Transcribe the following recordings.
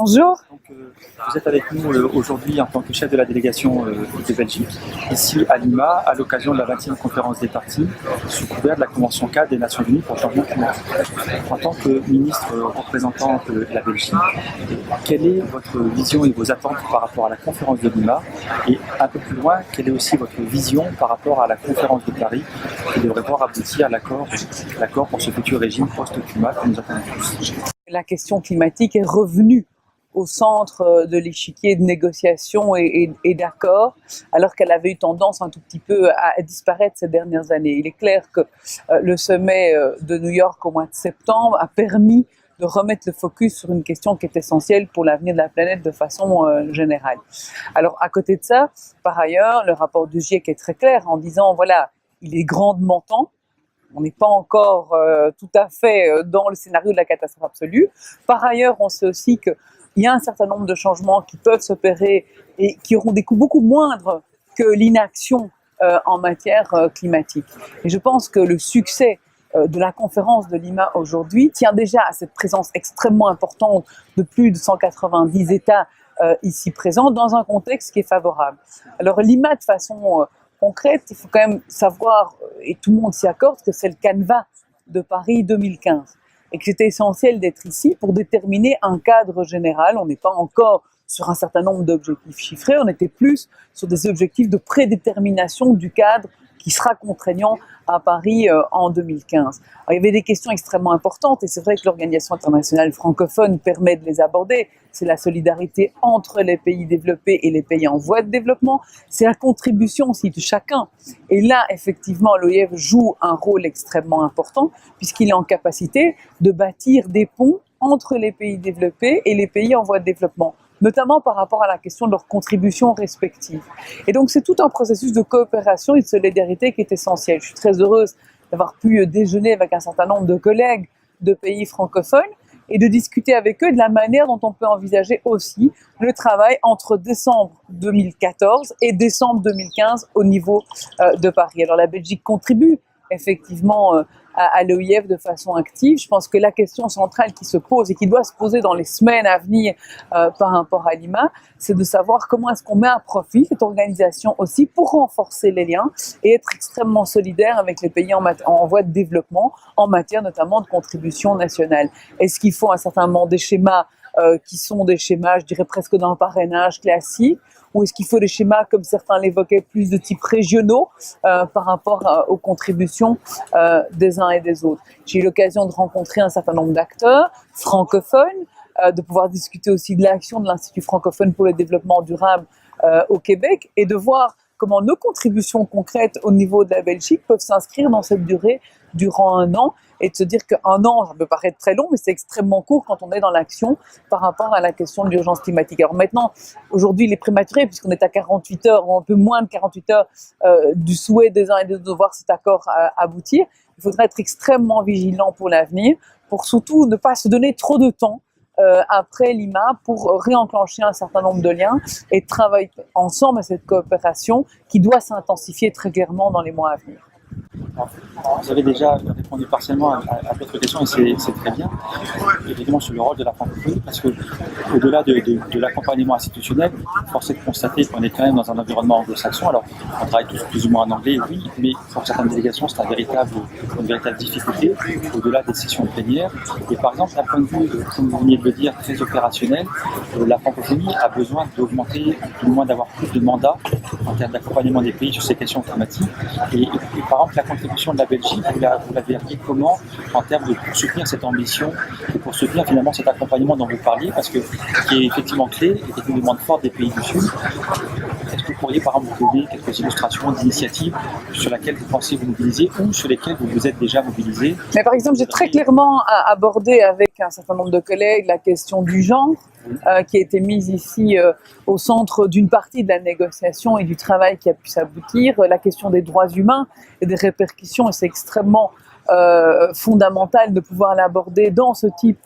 Bonjour. Donc, vous êtes avec nous aujourd'hui en tant que chef de la délégation de Belgique, ici à Lima, à l'occasion de la 20e conférence des partis, sous couvert de la Convention cadre des Nations Unies pour le changement climatique. En tant que ministre représentant de la Belgique, quelle est votre vision et vos attentes par rapport à la conférence de Lima? Et un peu plus loin, quelle est aussi votre vision par rapport à la conférence de Paris qui devrait voir aboutir l'accord pour ce futur régime post-climat que nous attendons tous? La question climatique est revenue au centre de l'échiquier de négociations et d'accords, alors qu'elle avait eu tendance un tout petit peu à disparaître ces dernières années. Il est clair que le sommet de New York au mois de septembre a permis de remettre le focus sur une question qui est essentielle pour l'avenir de la planète de façon générale. Alors, à côté de ça, par ailleurs, le rapport du GIEC est très clair en disant, voilà, il est grandement temps. On n'est pas encore tout à fait dans le scénario de la catastrophe absolue. Par ailleurs, on sait aussi qu'il y a un certain nombre de changements qui peuvent s'opérer et qui auront des coûts beaucoup moindres que l'inaction en matière climatique. Et je pense que le succès de la conférence de Lima aujourd'hui tient déjà à cette présence extrêmement importante de plus de 190 États ici présents dans un contexte qui est favorable. Alors Lima, de façon concrète, il faut quand même savoir, et tout le monde s'y accorde, que c'est le canevas de Paris 2015 et que c'était essentiel d'être ici pour déterminer un cadre général. On n'est pas encore sur un certain nombre d'objectifs chiffrés, on était plus sur des objectifs de prédétermination du cadre qui sera contraignant à Paris en 2015. Alors, il y avait des questions extrêmement importantes et c'est vrai que l'Organisation internationale francophone permet de les aborder. C'est la solidarité entre les pays développés et les pays en voie de développement. C'est la contribution aussi de chacun. Et là, effectivement, l'OIF joue un rôle extrêmement important puisqu'il est en capacité de bâtir des ponts entre les pays développés et les pays en voie de développement, notamment par rapport à la question de leurs contributions respectives. Et donc c'est tout un processus de coopération et de solidarité qui est essentiel. Je suis très heureuse d'avoir pu déjeuner avec un certain nombre de collègues de pays francophones et de discuter avec eux de la manière dont on peut envisager aussi le travail entre décembre 2014 et décembre 2015 au niveau de Paris. Alors la Belgique contribue effectivement à l'OIF de façon active. Je pense que la question centrale qui se pose et qui doit se poser dans les semaines à venir par rapport à Lima, c'est de savoir comment est-ce qu'on met à profit cette organisation aussi pour renforcer les liens et être extrêmement solidaire avec les pays en voie de développement en matière notamment de contribution nationale. Est-ce qu'il faut un certain nombre des schémas qui sont des schémas, je dirais presque d'un parrainage classique, ou est-ce qu'il faut des schémas, comme certains l'évoquaient, plus de type régionaux par rapport aux contributions des uns et des autres. J'ai eu l'occasion de rencontrer un certain nombre d'acteurs francophones, de pouvoir discuter aussi de l'action de l'Institut francophone pour le développement durable au Québec et de voir comment nos contributions concrètes au niveau de la Belgique peuvent s'inscrire dans cette durée durant un an et de se dire qu'un an, ça peut paraître très long, mais c'est extrêmement court quand on est dans l'action par rapport à la question de l'urgence climatique. Alors maintenant, aujourd'hui, il est prématuré puisqu'on est à 48 heures ou un peu moins de 48 heures du souhait des uns et des autres de voir cet accord aboutir. Il faudra être extrêmement vigilant pour l'avenir, pour surtout ne pas se donner trop de temps après Lima pour réenclencher un certain nombre de liens et travailler ensemble à cette coopération qui doit s'intensifier très clairement dans les mois à venir. Vous avez déjà répondu partiellement à votre question et c'est très bien, évidemment sur le rôle de la francophonie, parce que au-delà de l'accompagnement institutionnel, force est de constater qu'on est quand même dans un environnement anglo-saxon. Alors on travaille tous plus ou moins en anglais, oui, mais pour certaines délégations c'est une véritable difficulté, au-delà des sessions plénières. Et par exemple, d'un point de vue, comme vous venez de le dire, très opérationnel, la francophonie a besoin d'augmenter, du moins d'avoir plus de mandats en termes d'accompagnement des pays sur ces questions climatiques. Et par exemple, la contribution de la Belgique, vous l'avez appris comment en termes de pour soutenir cette ambition et pour soutenir finalement cet accompagnement dont vous parliez, parce que qui est effectivement clé et qui est une demande forte des pays du Sud. Est-ce que vous pourriez par exemple vous donner quelques illustrations d'initiatives sur lesquelles vous pensez vous mobiliser ou sur lesquelles vous vous êtes déjà mobilisé? Mais par exemple, j'ai très clairement abordé avec un certain nombre de collègues la question du genre, qui a été mise ici au centre d'une partie de la négociation et du travail qui a pu s'aboutir, la question des droits humains et des répercussions, et c'est extrêmement fondamental de pouvoir l'aborder dans ce type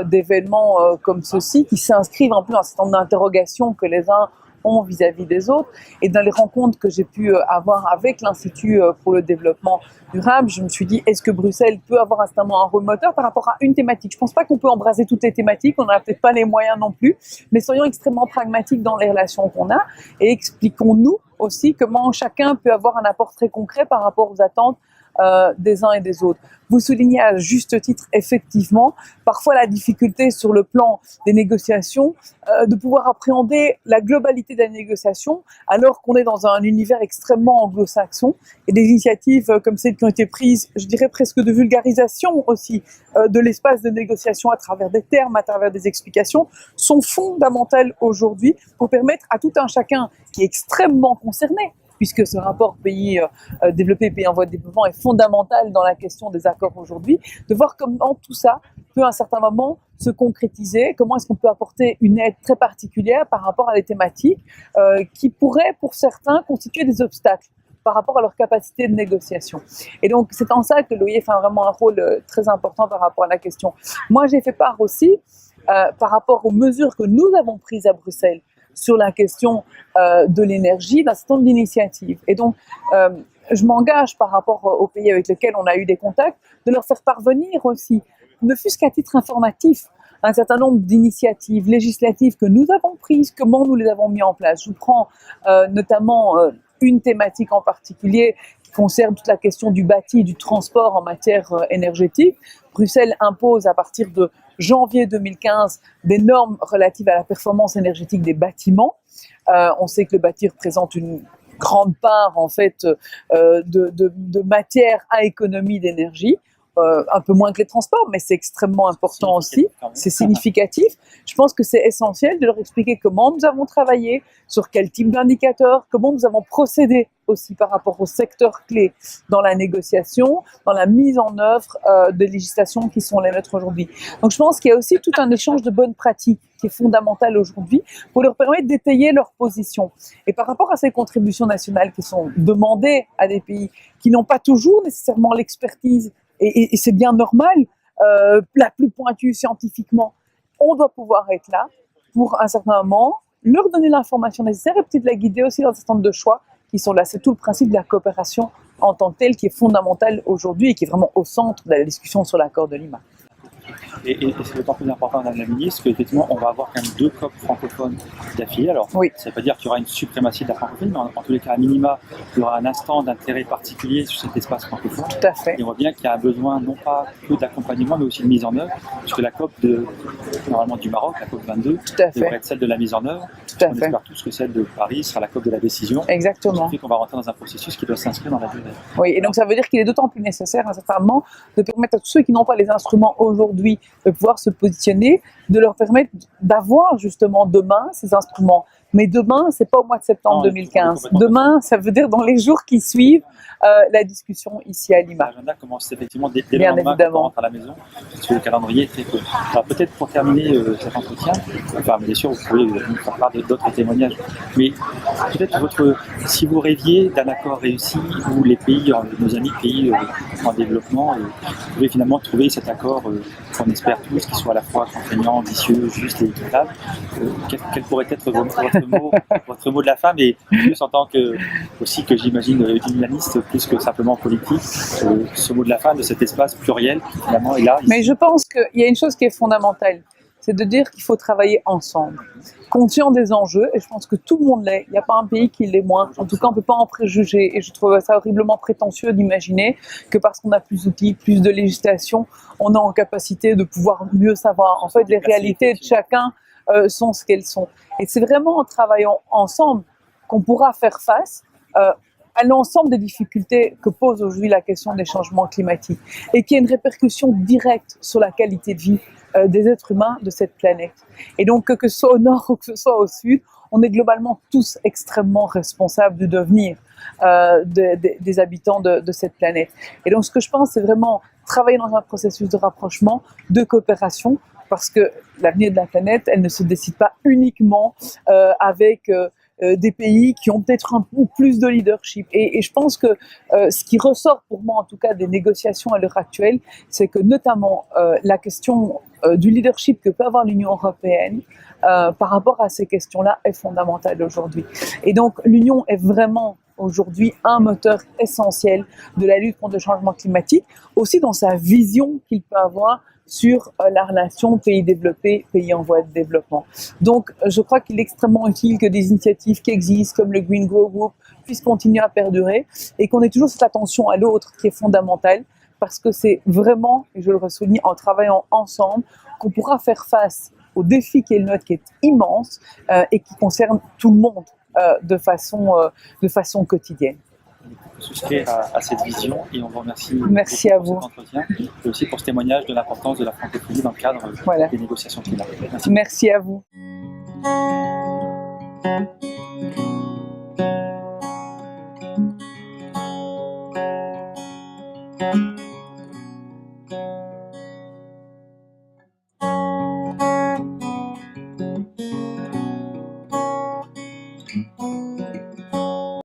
d'événements comme ceux-ci, qui s'inscrivent un peu dans un certain nombre d'interrogations que les uns ont vis-à-vis des autres. Et dans les rencontres que j'ai pu avoir avec l'Institut pour le développement durable, je me suis dit, est-ce que Bruxelles peut avoir instamment un rôle moteur par rapport à une thématique? Je ne pense pas qu'on peut embraser toutes les thématiques, on n'a peut-être pas les moyens non plus, mais soyons extrêmement pragmatiques dans les relations qu'on a et expliquons-nous aussi comment chacun peut avoir un apport très concret par rapport aux attentes des uns et des autres. Vous soulignez à juste titre, effectivement, parfois la difficulté sur le plan des négociations, de pouvoir appréhender la globalité de la négociation, alors qu'on est dans un univers extrêmement anglo-saxon, et des initiatives comme celles qui ont été prises, je dirais presque de vulgarisation aussi, de l'espace de négociation à travers des termes, à travers des explications, sont fondamentales aujourd'hui pour permettre à tout un chacun qui est extrêmement concerné, puisque ce rapport pays développé, pays en voie de développement est fondamental dans la question des accords aujourd'hui, de voir comment tout ça peut à un certain moment se concrétiser, comment est-ce qu'on peut apporter une aide très particulière par rapport à des thématiques qui pourraient pour certains constituer des obstacles par rapport à leur capacité de négociation. Et donc c'est en ça que l'OIF a vraiment un rôle très important par rapport à la question. Moi j'ai fait part aussi par rapport aux mesures que nous avons prises à Bruxelles sur la question de l'énergie, d'un certain nombre d'initiatives. Et donc, je m'engage par rapport aux pays avec lesquels on a eu des contacts, de leur faire parvenir aussi, ne fût-ce qu'à titre informatif, un certain nombre d'initiatives législatives que nous avons prises, comment nous les avons mis en place. Je vous prends notamment une thématique en particulier qui concerne toute la question du bâti, du transport en matière énergétique. Bruxelles impose à partir de janvier 2015 des normes relatives à la performance énergétique des bâtiments. On sait que le bâti représente une grande part en fait de matière à économie d'énergie. Un peu moins que les transports, mais c'est extrêmement important aussi, c'est significatif. Je pense que c'est essentiel de leur expliquer comment nous avons travaillé, sur quel type d'indicateurs, comment nous avons procédé aussi par rapport aux secteurs clés dans la négociation, dans la mise en œuvre de législations qui sont les nôtres aujourd'hui. Donc je pense qu'il y a aussi tout un échange de bonnes pratiques qui est fondamental aujourd'hui pour leur permettre d'étayer leur position. Et par rapport à ces contributions nationales qui sont demandées à des pays qui n'ont pas toujours nécessairement l'expertise, et c'est bien normal, la plus pointue scientifiquement, on doit pouvoir être là pour un certain moment, leur donner l'information nécessaire et peut-être la guider aussi dans un certain nombre de choix qui sont là. C'est tout le principe de la coopération en tant que telle qui est fondamentale aujourd'hui et qui est vraiment au centre de la discussion sur l'accord de Lima. Et c'est d'autant plus important, Madame la Ministre, qu'effectivement, on va avoir quand même 2 COP francophones d'affilée. Alors, oui. Ça ne veut pas dire qu'il y aura une suprématie de la francophonie, mais en tous les cas, à minima, il y aura un instant d'intérêt particulier sur cet espace francophone. Tout à fait. Et on voit bien qu'il y a un besoin, non pas que d'accompagnement, mais aussi de mise en œuvre, puisque la COP normalement du Maroc, la COP 22, devrait être celle de la mise en œuvre. Tout à on fait. espère tous que celle de Paris sera la COP de la décision. Exactement. Ce qui fait qu'on va rentrer dans un processus qui doit s'inscrire dans la durée. Oui, et donc ça veut dire qu'il est d'autant plus nécessaire, à un certain moment, de permettre à tous ceux qui n'ont pas les instruments aujourd'hui de pouvoir se positionner, de leur permettre d'avoir justement demain ces instruments. Mais demain, c'est pas au mois de septembre 2015. Demain, ça veut dire dans les jours qui suivent la discussion ici à Lima. L'agenda commence effectivement dès le lendemain quand on rentre à la maison, parce que le calendrier est très court. Alors peut-être pour terminer cet entretien, enfin bien sûr vous pouvez nous faire part d'autres témoignages, mais peut-être si vous rêviez d'un accord réussi où les pays, nos amis pays en développement, pouvaient finalement trouver cet accord qu'on espère tous, qui soit à la fois contraignant, ambitieux, juste et équitable, quel pourrait être votre mot de la fin, mais plus en tant que j'imagine humaniste, plus que simplement politique, ce mot de la fin de cet espace pluriel qui finalement est là. Ici. Mais je pense qu'il y a une chose qui est fondamentale, c'est de dire qu'il faut travailler ensemble, conscient des enjeux, et je pense que tout le monde l'est, il n'y a pas un pays qui l'est moins, en tout cas on ne peut pas en préjuger, et je trouve ça horriblement prétentieux d'imaginer que parce qu'on a plus d'outils, plus de législation, on est en capacité de pouvoir mieux savoir. En fait, les réalités de chacun sont ce qu'elles sont. Et c'est vraiment en travaillant ensemble qu'on pourra faire face à l'ensemble des difficultés que pose aujourd'hui la question des changements climatiques et qui a une répercussion directe sur la qualité de vie des êtres humains de cette planète. Et donc, que ce soit au nord ou que ce soit au sud, on est globalement tous extrêmement responsables du devenir des habitants de cette planète. Et donc, ce que je pense, c'est vraiment travailler dans un processus de rapprochement, de coopération, parce que l'avenir de la planète, elle ne se décide pas uniquement avec des pays qui ont peut-être un peu plus de leadership. Et je pense que ce qui ressort pour moi, en tout cas, des négociations à l'heure actuelle, c'est que notamment la question du leadership que peut avoir l'Union européenne par rapport à ces questions-là est fondamentale aujourd'hui. Et donc l'Union est vraiment aujourd'hui un moteur essentiel de la lutte contre le changement climatique, aussi dans sa vision qu'il peut avoir sur la relation pays développés, pays en voie de développement. Donc je crois qu'il est extrêmement utile que des initiatives qui existent comme le Green Grow Group puissent continuer à perdurer et qu'on ait toujours cette attention à l'autre qui est fondamentale, parce que c'est vraiment, et je le ressouligne, en travaillant ensemble qu'on pourra faire face au défi qui est le nôtre, qui est immense et qui concerne tout le monde de façon quotidienne. On peut souscrire à cette vision et on vous remercie Merci à pour vous. cet entretien et aussi pour ce témoignage de l'importance de la francophonie dans le cadre Voilà. des négociations climatiques. Merci. Merci à vous.